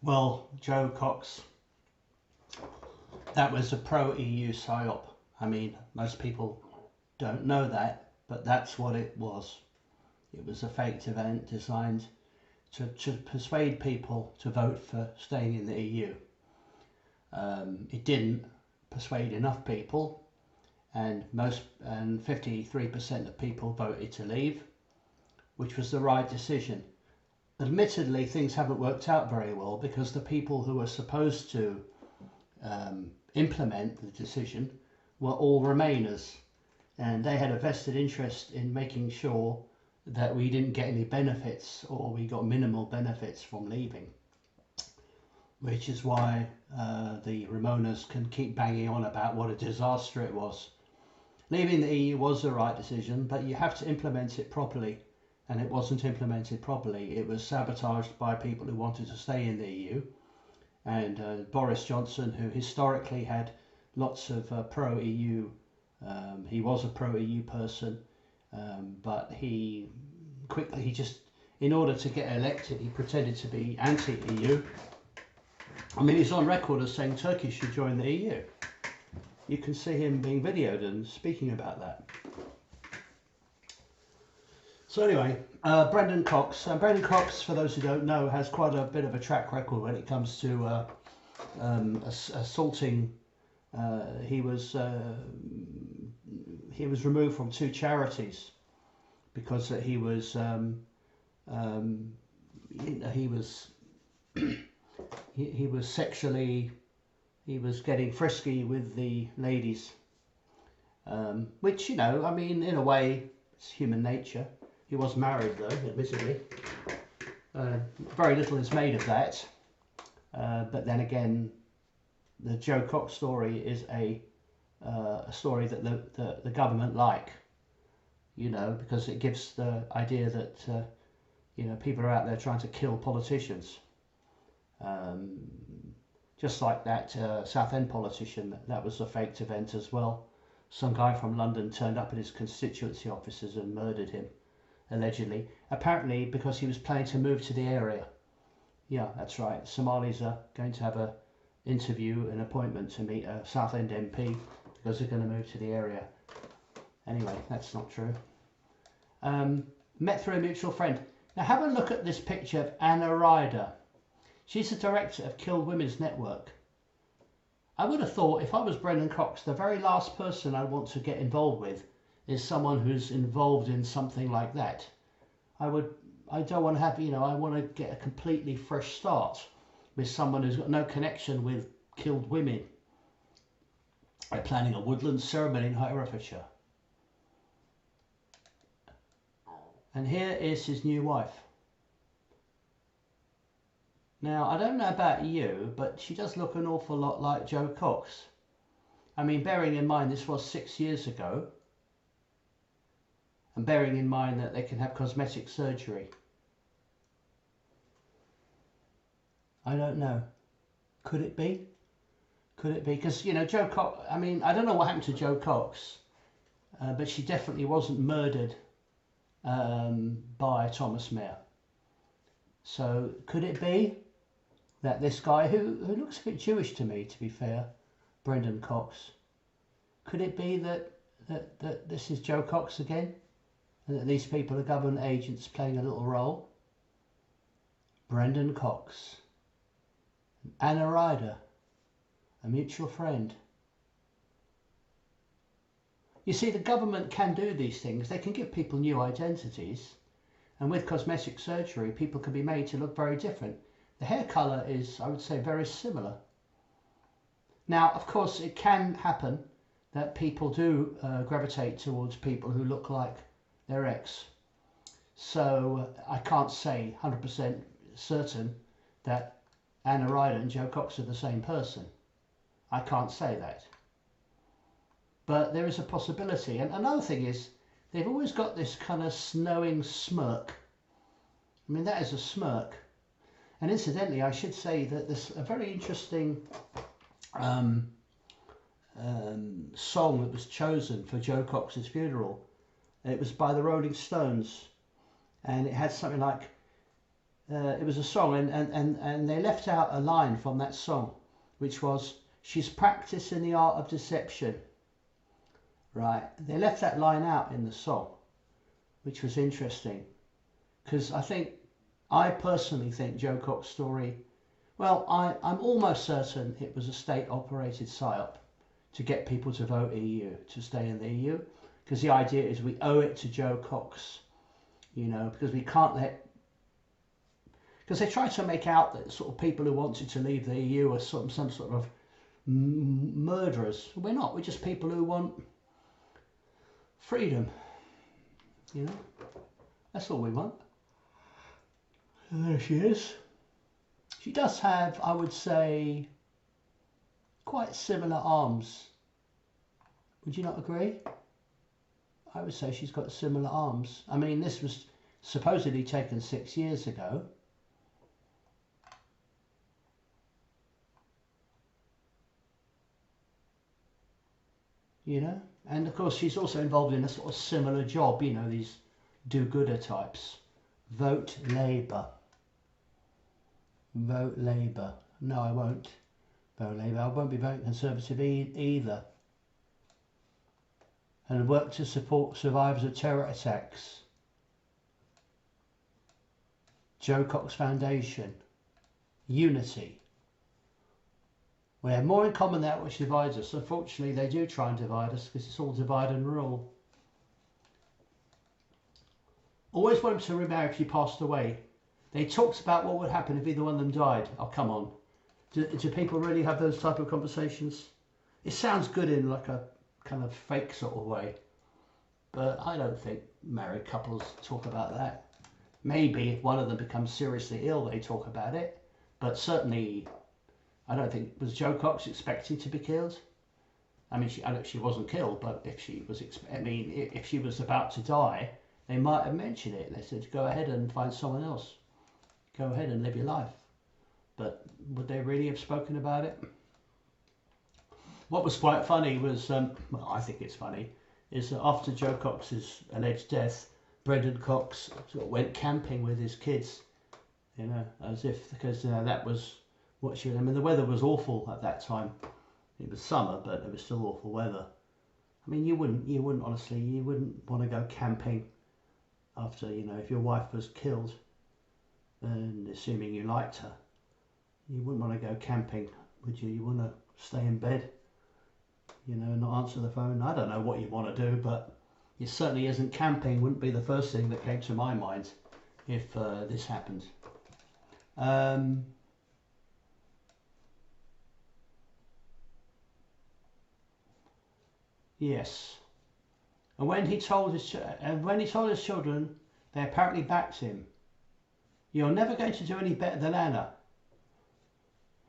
Well, Jo Cox, that was a pro-EU psyop. I mean, most people don't know that, but that's what it was. It was a faked event designed to persuade people to vote for staying in the EU. It didn't persuade enough people, and 53% of people voted to leave, which was the right decision. Admittedly, things haven't worked out very well because the people who were supposed to implement the decision were all Remainers, and they had a vested interest in making sure that we didn't get any benefits, or we got minimal benefits from leaving, which is why the Remainers can keep banging on about what a disaster it was. Leaving the EU was the right decision, but you have to implement it properly, and it wasn't implemented properly. It was sabotaged by people who wanted to stay in the EU, and Boris Johnson, who historically had lots of pro-EU, he was a pro-EU person, but he just, in order to get elected, he pretended to be anti-EU. I mean, he's on record as saying Turkey should join the EU. You can see him being videoed and speaking about that. So anyway, Brendan Cox. Brendan Cox, for those who don't know, has quite a bit of a track record when it comes to assaulting. He was removed from 2 charities because he was he was sexually, he was getting frisky with the ladies, which, you know, I mean, in a way, it's human nature. He was married though, admittedly. Very little is made of that. But then again, the Jo Cox story is a story that the government like, you know, because it gives the idea that, you know, people are out there trying to kill politicians. Just like that Southend politician, that was a faked event as well. Some guy from London turned up at his constituency offices and murdered him, allegedly. Apparently because he was planning to move to the area. Yeah, that's right. Somalis are going to have an interview, an appointment to meet a Southend MP because they're going to move to the area. Anyway, that's not true. Met through a mutual friend. Now have a look at this picture of Anna Ryder. She's the director of Killed Women's Network. I would have thought, if I was Brendan Cox, the very last person I want to get involved with is someone who's involved in something like that. I don't want to have, you know, I want to get a completely fresh start with someone who's got no connection with killed women. They're planning a woodland ceremony in Herefordshire. And here is his new wife. Now, I don't know about you, but she does look an awful lot like Jo Cox. I mean, bearing in mind this was 6 years ago, and bearing in mind that they can have cosmetic surgery. I don't know. Could it be? Could it be? Because, you know, Jo Cox, I mean, I don't know what happened to Jo Cox, but she definitely wasn't murdered by Thomas Mayer. So could it be that this guy, who looks a bit Jewish to me, to be fair, Brendan Cox, could it be that this is Jo Cox again? And that these people are government agents playing a little role? Brendan Cox. Anna Ryder, a mutual friend. You see, the government can do these things. They can give people new identities. And with cosmetic surgery, people can be made to look very different. The hair colour is, I would say, very similar. Now, of course, it can happen that people do gravitate towards people who look like their ex. So I can't say 100% certain that Anna Ryder and Jo Cox are the same person. I can't say that. But there is a possibility. And another thing is, they've always got this kind of snowing smirk. I mean, that is a smirk. And incidentally, I should say that there's a very interesting song that was chosen for Jo Cox's funeral. It was by the Rolling Stones, and it had something like, it was a song, and they left out a line from that song, which was, "She's practicing the art of deception." Right? They left that line out in the song, which was interesting, because I personally think Jo Cox's story, well, I'm almost certain it was a state-operated psyop to get people to vote EU, to stay in the EU, because the idea is we owe it to Jo Cox, you know, because we can't let, because they try to make out that sort of people who wanted to leave the EU are some sort of murderers. We're not. We're just people who want freedom, you know. That's all we want. And there she is. She does have, I would say, quite similar arms. Would you not agree? I would say she's got similar arms. I mean, this was supposedly taken 6 years ago. You know? And of course, she's also involved in a sort of similar job, you know, these do-gooder types. Vote Labour. Vote Labour. No, I won't vote Labour. I won't be voting Conservative either. And work to support survivors of terror attacks. Jo Cox Foundation. Unity. We have more in common than that which divides us. Unfortunately, they do try and divide us because it's all divide and rule. Always wanted to remarry if you passed away. They talked about what would happen if either one of them died. Oh, come on. Do people really have those type of conversations? It sounds good in like a kind of fake sort of way. But I don't think married couples talk about that. Maybe if one of them becomes seriously ill, they talk about it. But certainly, I don't think, was Jo Cox expecting to be killed? I mean, I know she wasn't killed, but if she was, if she was about to die, they might have mentioned it. They said, go ahead and find someone else. Go ahead and live your life. But would they really have spoken about it? What was quite funny was, well, I think it's funny, is that after Jo Cox's alleged death, Brendan Cox sort of went camping with his kids, you know, as if, because that was what she, I mean, the weather was awful at that time. It was summer, but it was still awful weather. I mean, you wouldn't honestly, you wouldn't want to go camping after, you know, if your wife was killed, and assuming you liked her, you wouldn't want to go camping, would you? You want to stay in bed, you know, not answer the phone. I don't know what you want to do, but it certainly isn't camping. Wouldn't be the first thing that came to my mind if this happened. Yes, and when he told his children, they apparently backed him. You're never going to do any better than Anna.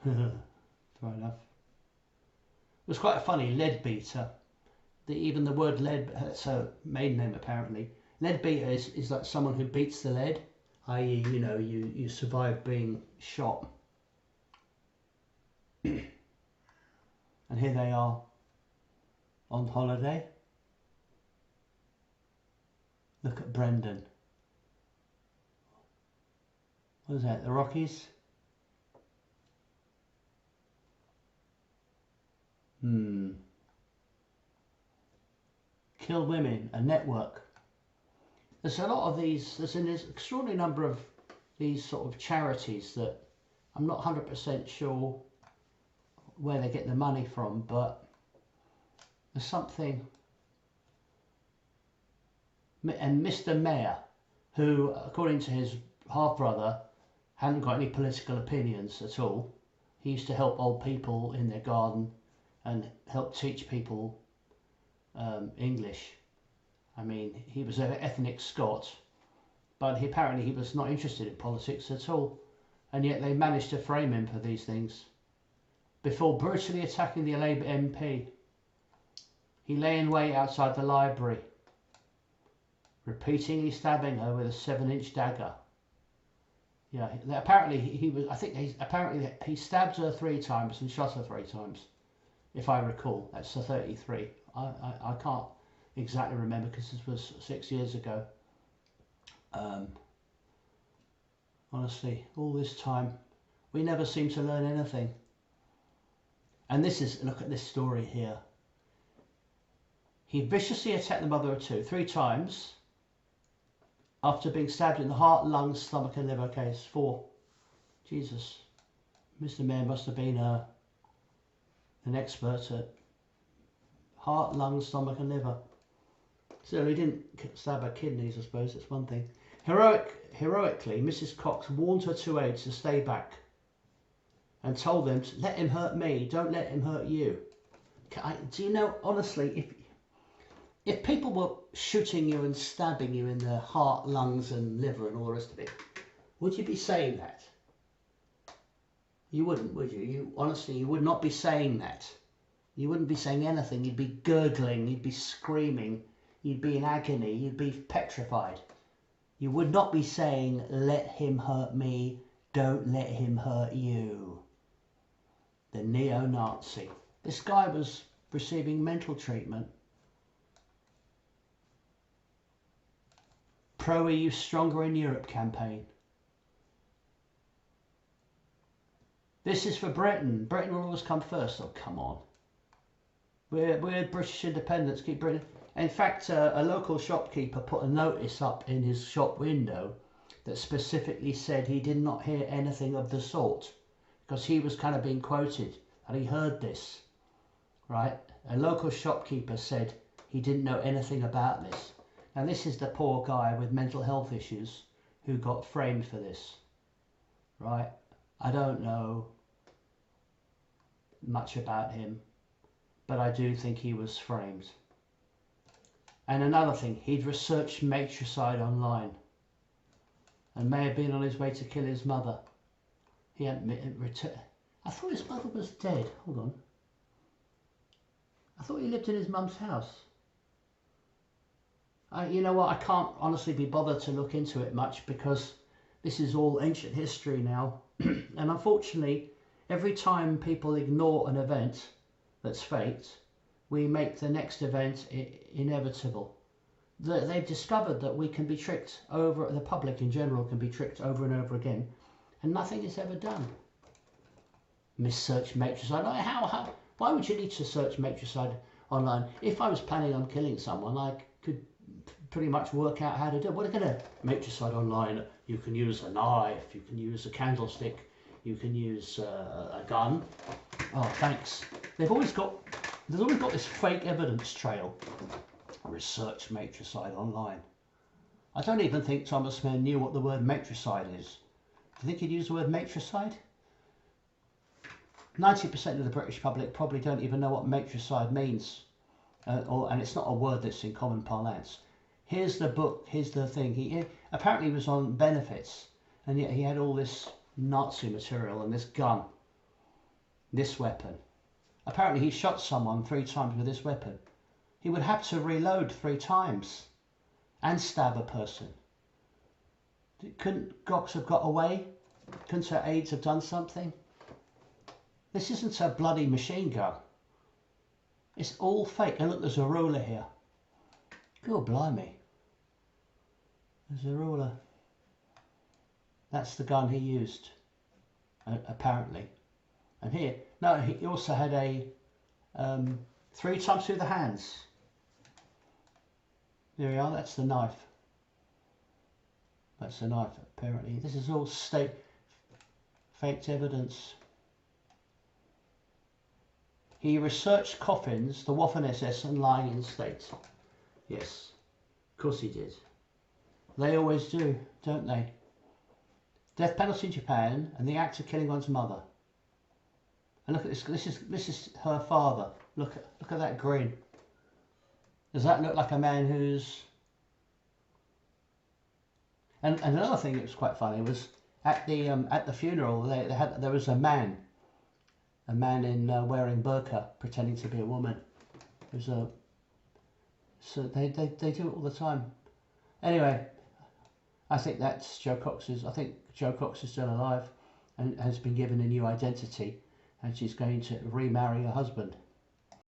Fair enough. It was quite funny, leadbeater. Even the word lead, so maiden name apparently. Leadbeater is like someone who beats the lead, i.e., you know, you survive being shot. And here they are on holiday. Look at Brendan. What is that, the Rockies? Kill Women, a network. There's a lot of these, there's an extraordinary number of these sort of charities that I'm not 100% sure where they get the money from, but there's something. And Mr. Mayor, who, according to his half-brother, hadn't got any political opinions at all. He used to help old people in their garden and help teach people English. I mean, he was an ethnic Scot, but apparently he was not interested in politics at all. And yet they managed to frame him for these things. Before brutally attacking the Labour MP, he lay in wait outside the library, repeatedly stabbing her with a 7-inch dagger. Yeah, apparently he stabbed her 3 times and shot her 3 times, if I recall. That's a 33. I can't exactly remember because this was 6 years ago. Honestly, all this time, we never seem to learn anything. And this is, look at this story here. He viciously attacked the mother of two 3 times after being stabbed in the heart, lungs, stomach and liver. Okay, it's 4. Jesus. Mr. Mayor must have been an expert at heart, lungs, stomach and liver. So he didn't stab her kidneys, I suppose, that's one thing. Heroically, Mrs. Cox warned her 2 aides to stay back and told them to let him hurt me, don't let him hurt you. Do you know, honestly, if people were shooting you and stabbing you in the heart, lungs and liver and all the rest of it, would you be saying that? You wouldn't, would you? Honestly, you would not be saying that. You wouldn't be saying anything. You'd be gurgling, you'd be screaming, you'd be in agony, you'd be petrified. You would not be saying, let him hurt me, don't let him hurt you. The neo-Nazi. This guy was receiving mental treatment. Pro-EU Stronger in Europe campaign. This is for Britain. Britain will always come first. Oh, come on. We're British independents. Keep Britain. In fact, a local shopkeeper put a notice up in his shop window that specifically said he did not hear anything of the sort, because he was kind of being quoted and he heard this, right? A local shopkeeper said he didn't know anything about this. Now this is the poor guy with mental health issues who got framed for this, right? I don't know much about him, but I do think he was framed. And another thing, he'd researched matricide online and may have been on his way to kill his mother. He hadn't returned. I thought his mother was dead. Hold on. I thought he lived in his mum's house. You know what, I can't honestly be bothered to look into it much because this is all ancient history now. And unfortunately, every time people ignore an event that's faked, we make the next event inevitable. They've discovered that we can be tricked over, the public in general can be tricked over and over again, and nothing is ever done. Search matricide. Why would you need to search matricide online? If I was planning on killing someone, I could pretty much work out how to do it. What are you going to matricide online? You can use a knife, you can use a candlestick, you can use a gun. Oh, thanks. There's always got this fake evidence trail. Research matricide online. I don't even think Thomas Mann knew what the word matricide is. Do you think he'd use the word matricide? 90% of the British public probably don't even know what matricide means. And it's not a word that's in common parlance. Here's the book, here's the thing. He apparently was on benefits, and yet he had all this Nazi material and this gun, this weapon. Apparently he shot someone 3 times with this weapon. He would have to reload 3 times and stab a person. Couldn't Cox have got away? Couldn't her aides have done something? This isn't a bloody machine gun. It's all fake. And look, there's a ruler here. God blimey. There's a ruler. That's the gun he used, apparently. And here, no, he also had a 3 times through the hands. There we are, that's the knife. That's the knife, apparently. This is all faked evidence. He researched coffins, the Waffen-SS, and lying in state. Yes, of course he did. They always do, don't they? Death penalty in Japan, and the act of killing one's mother. And look at this. This is her father. Look at that grin. Does that look like a man who's? And another thing that was quite funny was at the funeral there was a man in wearing burqa pretending to be a woman. So they do it all the time. Anyway, I think that's Jo Cox's. I think Jo Cox is still alive and has been given a new identity, and she's going to remarry her husband.